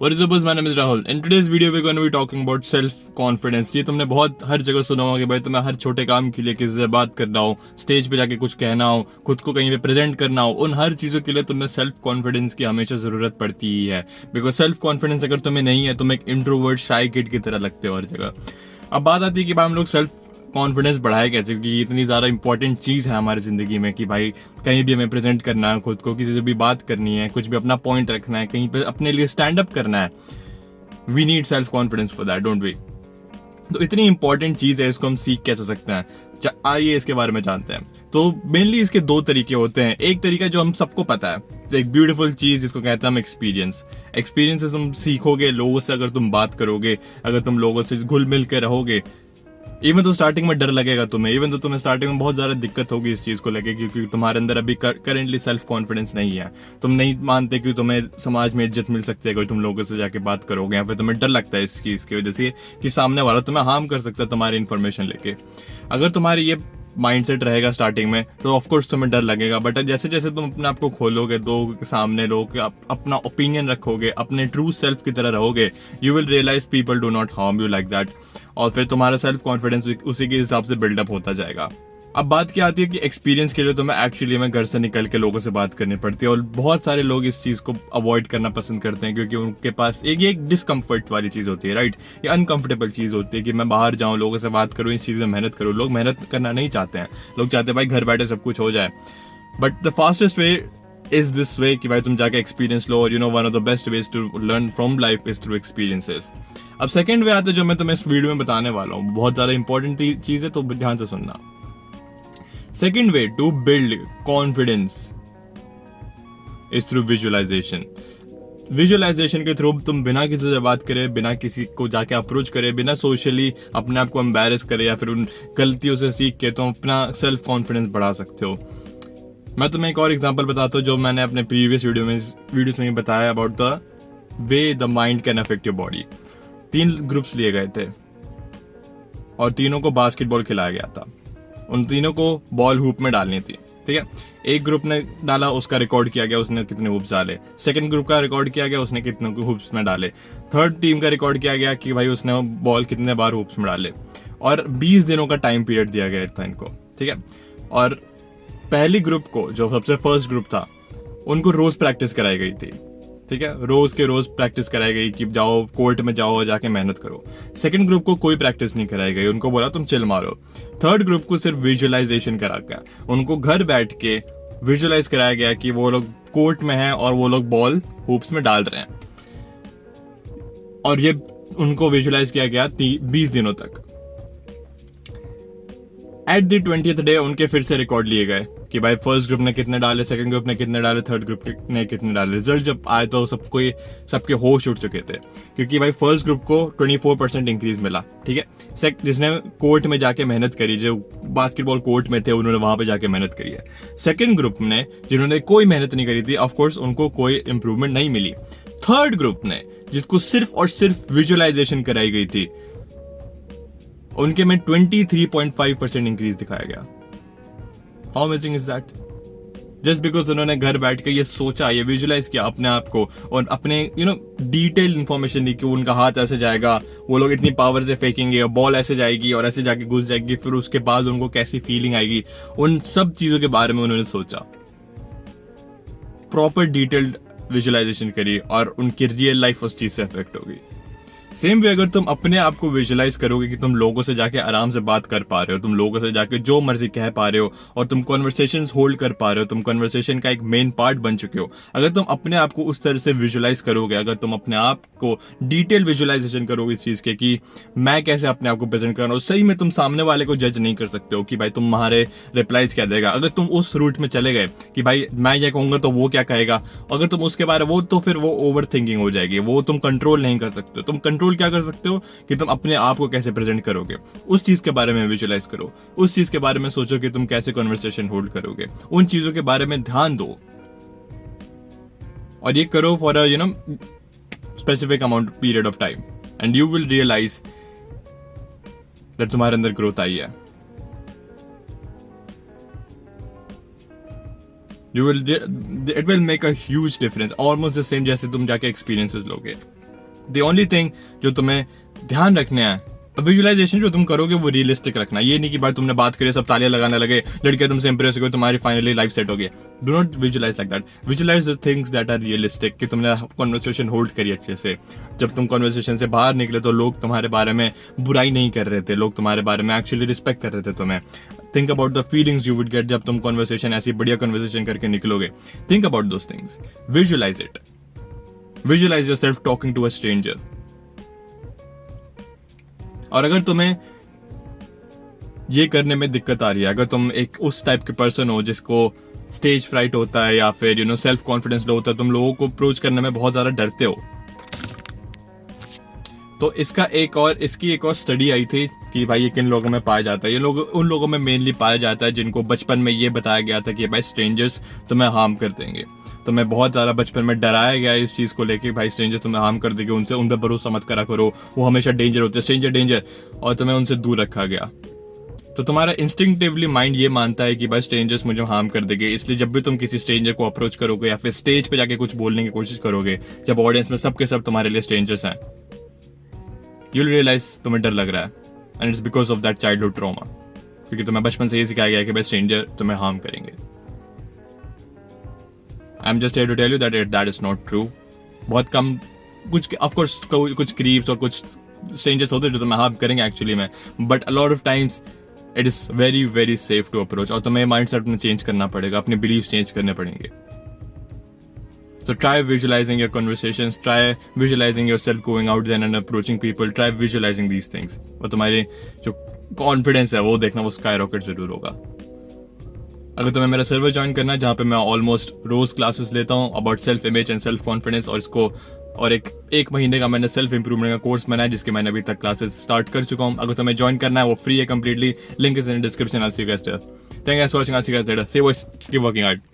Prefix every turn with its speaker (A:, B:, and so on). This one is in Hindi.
A: What is up, boys? My name is Rahul. In today's video, we're going to be talking about self-confidence. ये तुमने बहुत हर जगह सुना होगा कि भाई तुम्हें हर छोटे काम के लिए किसी से बात करना हो, स्टेज पे जाके कुछ कहना हो, खुद को कहीं पे प्रेजेंट करना हो, उन हर चीजों के लिए तुम्हें सेल्फ कॉन्फिडेंस की हमेशा जरूरत पड़ती ही है. बिकॉज सेल्फ कॉन्फिडेंस अगर तुम्हें नहीं है, तुम एक इंट्रोवर्ट शाई किड की तरह लगते हो हर जगह. अब बात आती है कि भाई हम लोग सेल्फ कॉन्फिडेंस बढ़ाए कैसे, क्योंकि ये इतनी ज्यादा इंपॉर्टेंट चीज है हमारी जिंदगी में कि भाई कहीं भी हमें प्रेजेंट करना है, खुद को किसी से भी बात करनी है, कुछ भी अपना पॉइंट रखना है, कहीं पे अपने लिए स्टैंड अप करना है. We need self confidence for that, don't we? तो इतनी इंपॉर्टेंट चीज है, इसको हम सीख कैसे सकते हैं, आइए इसके बारे में जानते हैं. तो मेनली इसके दो तरीके होते हैं. एक तरीका जो हम सबको पता है, तो एक ब्यूटीफुल चीज जिसको कहते हैं हम एक्सपीरियंस. एक्सपीरियंस से तुम सीखोगे, लोगों से अगर तुम बात करोगे, अगर तुम लोगों से घुल मिल के रहोगे. इवन तो स्टार्टिंग में डर लगेगा तुम्हें, इवन तो तुम्हें स्टार्टिंग में बहुत ज्यादा दिक्कत होगी इस चीज को लेके, क्योंकि तुम्हारे अंदर अभी करेंटली सेल्फ कॉन्फिडेंस नहीं है. तुम नहीं मानते कि तुम्हें समाज में इज्जत मिल सकती है अगर तुम लोगों से जाके बात करोगे, या फिर तुम्हें डर लगता है इस चीज की वजह से कि सामने वाला तुम्हें हार्म कर सकता है तुम्हारी इन्फॉर्मेशन लेके. अगर तुम्हारी ये माइंडसेट रहेगा स्टार्टिंग में, तो ऑफकोर्स तुम्हें डर लगेगा. बट जैसे जैसे तुम अपने आप को खोलोगे, लोगों के सामने लोग अपना ओपिनियन रखोगे, अपने ट्रू सेल्फ की तरह रहोगे, you will realise people do not harm you like that. और फिर तुम्हारा सेल्फ कॉन्फिडेंस उसी के हिसाब से बिल्डअप होता जाएगा. अब बात क्या आती है कि एक्सपीरियंस के लिए तुम्हें एक्चुअली में घर से निकल के लोगों से बात करनी पड़ती है, और बहुत सारे लोग इस चीज को अवॉइड करना पसंद करते हैं, क्योंकि उनके पास एक डिस्कम्फर्ट वाली चीज होती है, राइट? ये अनकंफर्टेबल चीज होती है कि मैं बाहर जाऊं, लोगों से बात करूं, इस चीज में मेहनत करूं. लोग मेहनत करना नहीं चाहते हैं, लोग चाहते हैं भाई घर बैठे सब कुछ हो जाए. But the fastest way is this way कि भाई तुम जाके एक्सपीरियंस लो. और one of the best ways to learn from life is through experiences. अब सेकंड वे आता है जो मैं तुम्हें इस वीडियो में बताने वाला हूँ, बहुत ज्यादा इंपॉर्टेंट चीज है, तो ध्यान से सुनना. Second way to build confidence is through visualisation. Visualisation के थ्रू तुम बिना किसी से बात करे, बिना किसी को जाके अप्रोच करे, बिना सोशली अपने आप को एम्बैरेस करे या फिर उन गलतियों से सीख के तुम अपना सेल्फ कॉन्फिडेंस बढ़ा सकते हो. मैं तुम्हें एक और एग्जांपल बताता हूँ जो मैंने अपने प्रीवियस वीडियोस में बताया about the way the mind can affect your body. 3 groups लिए गए थे और तीनों को बास्केटबॉल खिलाया गया था. उन तीनों को बॉल हुप में डालनी थी, ठीक है? एक ग्रुप ने डाला, उसका रिकॉर्ड किया गया, उसने कितने हुप्स डाले. सेकंड ग्रुप का रिकॉर्ड किया गया, उसने कितने हुप्स में डाले. थर्ड टीम का रिकॉर्ड किया गया कि भाई उसने बॉल कितने बार हुप्स में डाले. और 20 दिनों का टाइम पीरियड दिया गया था इनको, ठीक है? और पहली ग्रुप को, जो सबसे फर्स्ट ग्रुप था, उनको रोज प्रैक्टिस कराई गई थी, ठीक है? रोज के रोज प्रैक्टिस कराई गई कि जाओ कोर्ट में जाओ, जाके मेहनत करो. सेकंड ग्रुप को कोई प्रैक्टिस नहीं कराई गई, उनको बोला तुम चिल मारो. थर्ड ग्रुप को सिर्फ विजुअलाइजेशन करा गया, उनको घर बैठ के विजुअलाइज कराया गया कि वो लोग कोर्ट में हैं और वो लोग बॉल हुप्स में डाल रहे हैं. और ये उनको विजुअलाइज किया गया 20 दिनों तक. एट द 20th डे उनके फिर से रिकॉर्ड लिए गए कि भाई फर्स्ट ग्रुप ने कितने डाले, सेकंड ग्रुप ने कितने डाले, थर्ड ग्रुप ने कितने डाले. रिजल्ट जब आए तो सबके होश उड़ चुके थे, क्योंकि भाई फर्स्ट ग्रुप को 24% इंक्रीज मिला, ठीक है? जिसने कोर्ट में जाके मेहनत करी, जो बास्केटबॉल कोर्ट में थे, उन्होंने वहां पे जाके मेहनत करी है. सेकंड ग्रुप ने, जिन्होंने कोई मेहनत नहीं करी थी, ऑफकोर्स उनको कोई इंप्रूवमेंट नहीं मिली. थर्ड ग्रुप ने, जिसको सिर्फ और सिर्फ विजुअलाइजेशन कराई गई थी, उनके में 23.5% इंक्रीज दिखाया गया. How amazing is that? Just because उन्होंने घर बैठ के ये सोचा, ये विजुअलाइज किया अपने आप को, और अपने डिटेल इंफॉर्मेशन दी कि उनका हाथ ऐसे जाएगा, वो लोग इतनी पावर से फेंकेंगे, बॉल ऐसे जाएगी और ऐसे जाके घुस जाएगी, फिर उसके बाद उनको कैसी फीलिंग आएगी. उन सब चीजों के बारे में उन्होंने सोचा, प्रॉपर डिटेल्ड विजुअलाइजेशन करी, और उनकी रियल लाइफ उस चीज से अफेक्ट होगी. सेम वे अगर तुम अपने आप को विजुअलाइज करोगे कि तुम लोगों से जाके आराम से बात कर पा रहे हो, तुम लोगों से जाके जो मर्जी कह पा रहे हो, और तुम कॉन्वर्सेशंस होल्ड कर पा रहे हो, तुम कॉन्वर्सेशन का एक मेन पार्ट बन चुके हो. अगर तुम अपने आप को उस तरह से विजुअलाइज करोगे, अगर तुम अपने आप को डिटेल विजुअलाइजेशन करोगे इस चीज के कि मैं कैसे अपने आप को प्रेजेंट कर रहा हूँ, सही में तुम सामने वाले को जज नहीं कर सकते हो कि भाई तुम्हारे रिप्लाईज क्या देगा. अगर तुम उस रूट में चले गए कि भाई मैं ये कहूंगा तो वो क्या कहेगा, अगर तुम उसके बारे में तो फिर वो ओवर थिंकिंग हो जाएगी, वो तुम कंट्रोल नहीं कर सकते. तुम कंट्रोल क्या कर सकते हो कि तुम अपने आप को कैसे प्रेजेंट करोगे, उस चीज के बारे में विजुअलाइज करो, उस चीज के बारे में सोचो कि तुम कैसे कन्वर्सेशन होल्ड करोगे, उन चीजों के बारे में ध्यान दो, और ये करो for a specific amount period of time, and you will realise that तुम्हारे अंदर ग्रोथ आई है. it will make a huge difference, almost the same जैसे तुम जाके experiences लोगे. द ओनली थिंग जो तुम्हें ध्यान रखना है, विजुअलाइजेशन जो तुम करोगे वो रियलिस्टिक रखना। ये नहीं कि भाई तुमने बात करी, सब तालियां लगाने लगे, लड़कियां तुमसे इंप्रेस हो गई, तुम्हारी फाइनली लाइफ सेट हो गई। Do not visualise like that, visualise the things that are realistic, कि तुमने कॉन्वर्सेशन होल्ड करी अच्छे से। जब तुम कॉन्वर्सेशन से बाहर निकले तो लोग तुम्हारे बारे में बुराई नहीं कर रहे थे, लोग तुम्हारे बारे में एक्चुअली रिस्पेक्ट कर रहे थे तुम्हें। Think about the feelings you would get जब तुम कॉन्वर्सेशन ऐसी बढ़िया कॉन्वर्सेशन करके निकलोगे। Think about those things, visualise it, visualise yourself talking to a stranger. और अगर तुम्हें ये करने में दिक्कत आ रही है, अगर तुम एक उस टाइप के पर्सन हो जिसको स्टेज फ्राइट होता है या फिर सेल्फ कॉन्फिडेंस लो होता है, तुम लोगों को अप्रोच करने में बहुत ज्यादा डरते हो, तो इसकी एक और स्टडी आई थी कि भाई ये किन लोगों में पाया जाता है। ये लोग उन लोगों में मेनली पाया जाता है जिनको बचपन में ये बताया गया था कि भाई स्ट्रेंजर्स तुम्हें हार्म कर देंगे। तुम्हें बहुत ज्यादा बचपन में डराया गया इस चीज को लेके, भाई स्ट्रेंजर तुम्हें हार्म कर देंगे, उन पे भरोसा मत करा करो, वो हमेशा डेंजर होते हैं, स्ट्रेंजर डेंजर, और तुम्हें उनसे दूर रखा गया। तो तुम्हारा इंस्टिंक्टिवली माइंड ये मानता है कि भाई स्ट्रेंजर्स मुझे हार्म कर देंगे, इसलिए जब भी तुम किसी स्ट्रेंजर को अप्रोच करोगे या फिर स्टेज पे जाके कुछ बोलने की कोशिश करोगे, जब ऑडियंस में सबके सब तुम्हारे लिए स्ट्रेंजर्स हैं, यू विल रियलाइज तुम्हें डर लग रहा है, and it's because of that childhood trauma, क्योंकि तुम्हें बचपन से ये सिखाया गया है कि भाई स्ट्रेंजर तुम्हें हार्म करेंगे। I am just here to tell you that is not true. बहुत कम, कुछ ऑफकोर्स कुछ क्रीप्स और कुछ स्ट्रेंजर्स होते हैं जो तुम्हें हार्म करेंगे एक्चुअली में, but a lot of times it is very very safe to approach. और तुम्हें माइंड सेट में चेंज करना पड़ेगा, अपने बिलीफ चेंज करने पड़ेंगे। So try visualizing your conversations, try visualizing yourself going out there and approaching people, try visualizing these things. और तुम्हारी जो कॉन्फिडेंस है वो देखना, वो स्काई रॉकेट जरूर होगा। अगर तुम्हें मेरा सर्वर ज्वाइन करना है जहाँ पे मैं ऑलमोस्ट रोज क्लासेस लेता हूँ about self image and self confidence, और इसको और एक महीने का मैंने सेल्फ इंप्रूवमेंट का कोर्स बनाया जिसके मैंने अभी तक क्लासेस स्टार्ट कर चुका हूँ। अगर तुम्हें ज्वाइन करना है वो फ्री है completely, link is in description. I'll see you guys there. Thank you guys for watching. I'll see you guys later. See you boys, keep working hard.